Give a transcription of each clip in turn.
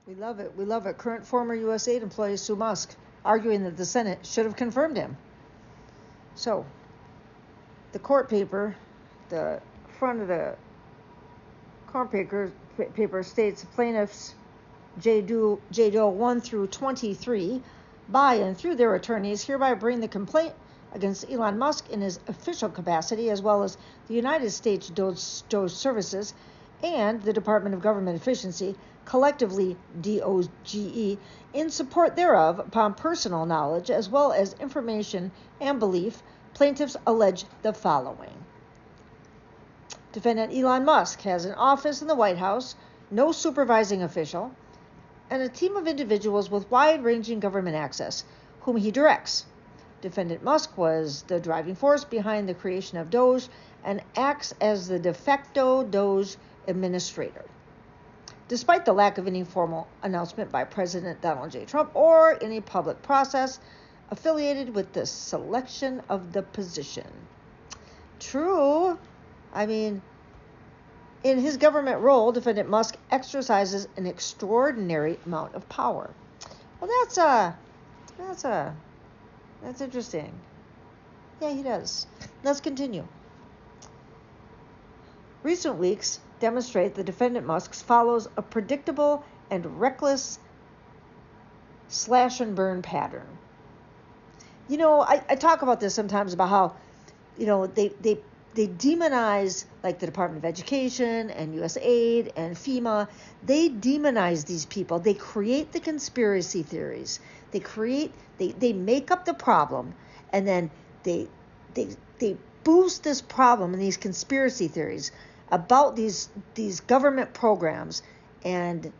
We love it. We love it. Current former USAID employees sue Musk, arguing that the Senate should have confirmed him. So, the court paper, the front of the court paper states plaintiffs J. Doe 1 through 23 by and through their attorneys hereby bring the complaint against Elon Musk in his official capacity, as well as the United States DOGE Services and the Department of Government Efficiency, collectively DOGE, in support thereof, upon personal knowledge as well as information and belief. Plaintiffs allege the following. Defendant Elon Musk has an office in the White House, no supervising official, and a team of individuals with wide-ranging government access, whom he directs. Defendant Musk was the driving force behind the creation of Doge and acts as the de facto Doge administrator. Despite the lack of any formal announcement by President Donald J. Trump or any public process affiliated with the selection of the position. True. I mean, in his government role, Defendant Musk exercises an extraordinary amount of power. Well, that's interesting. Yeah, he does. Let's continue. Recent weeks demonstrate that Defendant Musk follows a predictable and reckless slash and burn pattern. You know, I talk about this sometimes about how, you know, they demonize, like the Department of Education and USAID and FEMA. They demonize these people. They create the conspiracy theories. They make up the problem, and then they boost this problem and these conspiracy theories about these government programs and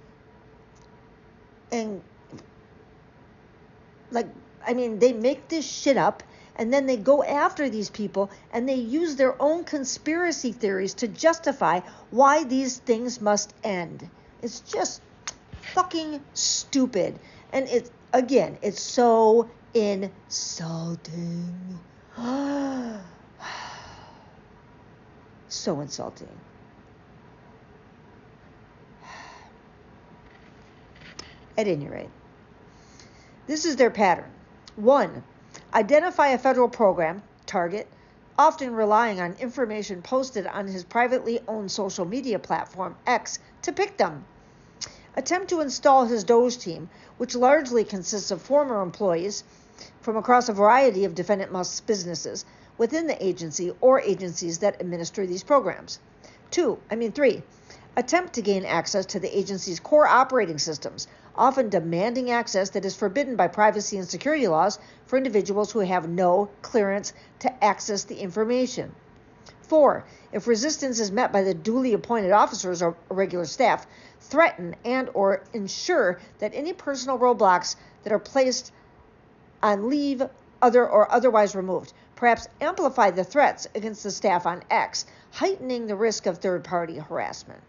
like, I mean, they make this shit up, and then they go after these people, and they use their own conspiracy theories to justify why these things must end. It's just fucking stupid. And it's so insulting. So insulting. At any rate, this is their pattern. 1. Identify a federal program, target, often relying on information posted on his privately owned social media platform, X, to pick them. Attempt to install his Doge team, which largely consists of former employees from across a variety of Defendant Musk's businesses within the agency or agencies that administer these programs. 3. Attempt to gain access to the agency's core operating systems, often demanding access that is forbidden by privacy and security laws for individuals who have no clearance to access the information. 4. If resistance is met by the duly appointed officers or regular staff, threaten and or ensure that any personal roadblocks that are placed on leave or otherwise removed. Perhaps amplify the threats against the staff on X, heightening the risk of third-party harassment.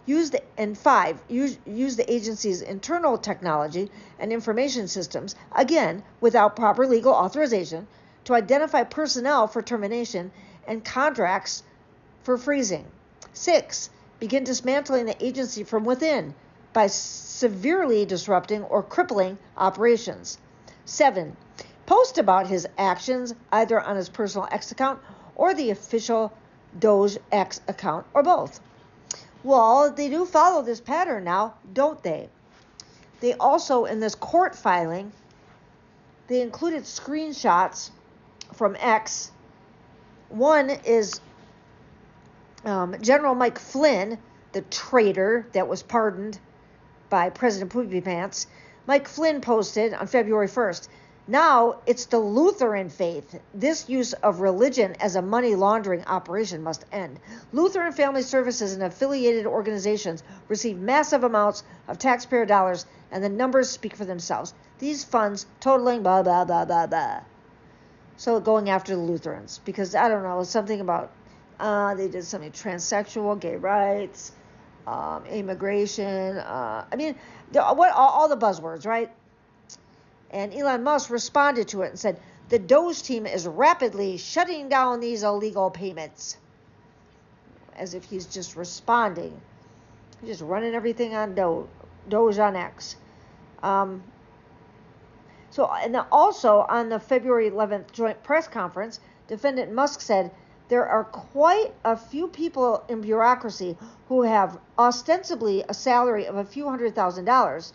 5. Use the agency's internal technology and information systems, again, without proper legal authorization, to identify personnel for termination and contracts for freezing. 6. Begin dismantling the agency from within by severely disrupting or crippling operations. 7. Post about his actions either on his personal X account or the official Doge X account, or both. Well, they do follow this pattern now, don't they? They also, in this court filing, they included screenshots from X. One is General Mike Flynn, the traitor that was pardoned by President Poopy Pants. Mike Flynn posted on February 1st, "Now it's the Lutheran faith. This use of religion as a money laundering operation must end. Lutheran Family Services and affiliated organizations receive massive amounts of taxpayer dollars, and the numbers speak for themselves. These funds totaling blah, blah, blah, blah, blah." So going after the Lutherans, because, I don't know, something about, they did something transsexual, gay rights, immigration, all the buzzwords, right? And Elon Musk responded to it and said, "The Doge team is rapidly shutting down these illegal payments." As if he's just responding. He's just running everything on Doge on X. And then also on the February 11th joint press conference, Defendant Musk said there are quite a few people in bureaucracy who have ostensibly a salary of a few $100,000,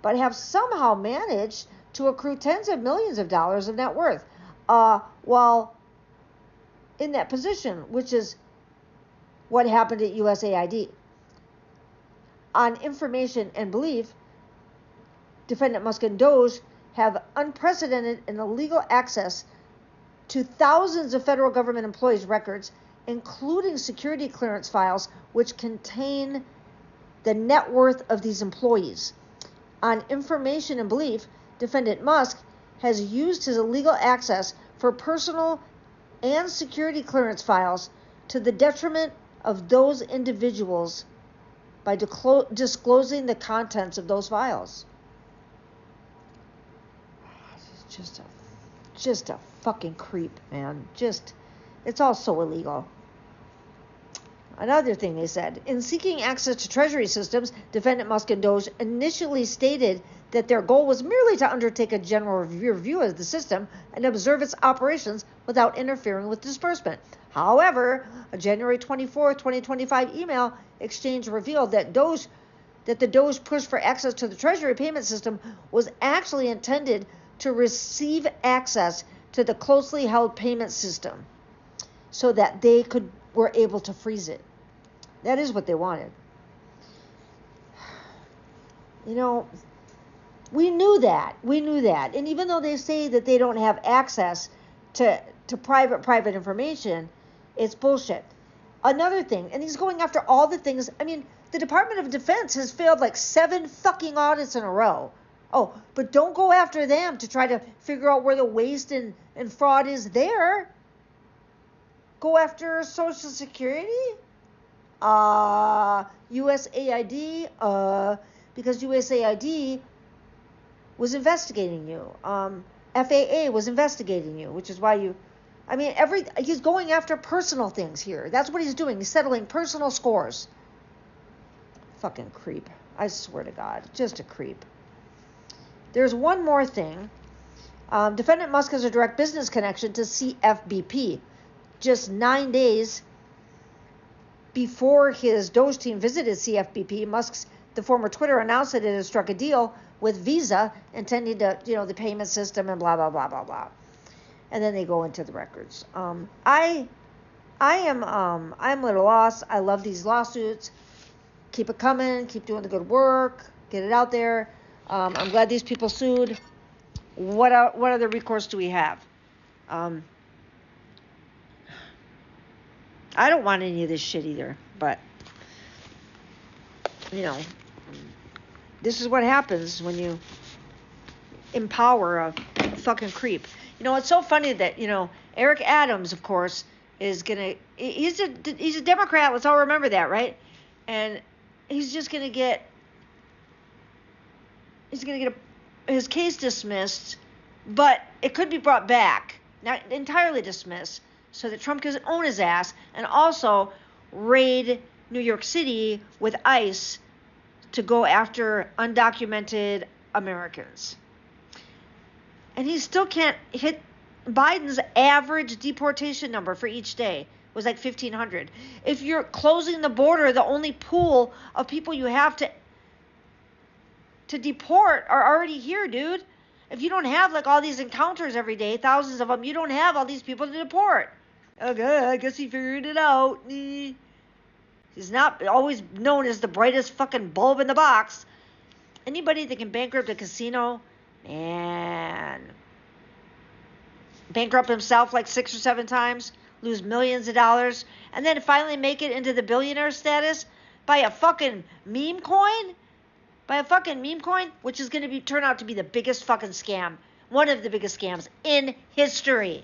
but have somehow managed to accrue tens of millions of dollars of net worth while in that position, which is what happened at USAID. On information and belief, Defendant Musk and Doge have unprecedented and illegal access to thousands of federal government employees' records, including security clearance files, which contain the net worth of these employees. On information and belief, Defendant Musk has used his illegal access for personal and security clearance files to the detriment of those individuals by disclosing the contents of those files. Just a fucking creep, man. It's all so illegal. Another thing they said, in seeking access to Treasury systems, Defendant Musk and Doge initially stated that their goal was merely to undertake a general review of the system and observe its operations without interfering with disbursement. However, a January 24, 2025 email exchange revealed that the Doge push for access to the Treasury payment system was actually intended to receive access to the closely held payment system so that they were able to freeze it. That is what they wanted. We knew that. And even though they say that they don't have access to private information, it's bullshit. Another thing, and he's going after all the things. I mean, the Department of Defense has failed like 7 fucking audits in a row. Oh, but don't go after them to try to figure out where the waste and fraud is there. Go after Social Security, USAID, because USAID was investigating you. FAA was investigating you, which is why he's going after personal things here. That's what he's doing. He's settling personal scores. Fucking creep. I swear to God. Just a creep. There's one more thing. Defendant Musk has a direct business connection to CFBP. Just 9 days before his Doge team visited CFBP, the former Twitter, announced that it had struck a deal with Visa, intending to, the payment system and blah, blah, blah, blah, blah. And then they go into the records. I'm a little lost. I love these lawsuits. Keep it coming. Keep doing the good work. Get it out there. I'm glad these people sued. What other recourse do we have? I don't want any of this shit either, but this is what happens when you empower a fucking creep. It's so funny that Eric Adams, of course, he's a Democrat. Let's all remember that, right? And he's gonna get his case dismissed, but it could be brought back, not entirely dismissed, so that Trump can own his ass and also raid New York City with ICE to go after undocumented Americans. And he still can't hit Biden's average deportation number for each day was like 1,500. If you're closing the border, the only pool of people you have to deport are already here, dude. If you don't have like all these encounters every day, thousands of them, you don't have all these people to deport. Okay, I guess he figured it out. He's not always known as the brightest fucking bulb in the box. Anybody that can bankrupt a casino, man, bankrupt himself like 6 or 7 times, lose millions of dollars, and then finally make it into the billionaire status by a fucking meme coin? Which is going to turn out to be the biggest fucking scam. One of the biggest scams in history.